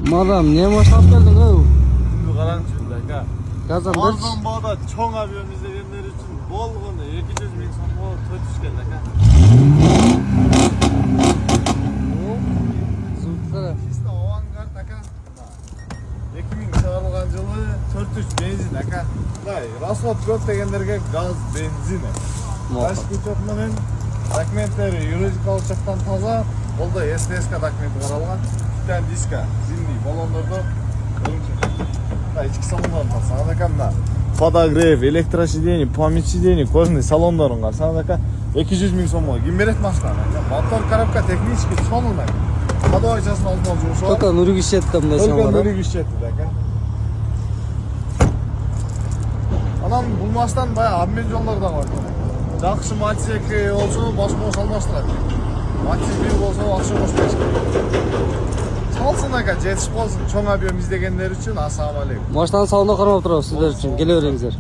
Madam, ne машина алып келдиң ау? Şimdi qarаңызшы aka. Газдан берчи. Arzon bağda çoğ avion izleyenler için bolğunu 200 ming so'mga to'y tushgan aka. Звук qara. Чисто avangard aka. 2000 chiqarilgan yılı 400 benzin aka. Day, расход ko'p deganlarga gaz, benzin. Baş ko'chat bilan dokumentlari yuridikalik jihatdan toza. Bolda STSK dokumenti qaralgan. Titan diska, zimniy balonlarda ichki salonlarni qarasana aka. Podogrev, elektrosиденье, память сидений, кожаный салондарын qarasana aka. 200 ming so'mga kim beradi mashinani aka? Motor коробка texnический tushunilmaydi. Подачасын алдын жұмыс бар. Только нурик ишетти мындай Только шамалар. нурик ишетти aka. Анан булмастан баягы обмен жолдордо бар. Жакшы матчек болсо башка салмаштырат. Матчек бир болсо акча кошпойт. Салсын aka, жетишип калсын. Чоң авион издегендер үчүн ассаламу алейкум. Машинаны салонда кармап турабыз сиздер үчүн. Келе бериңиздер.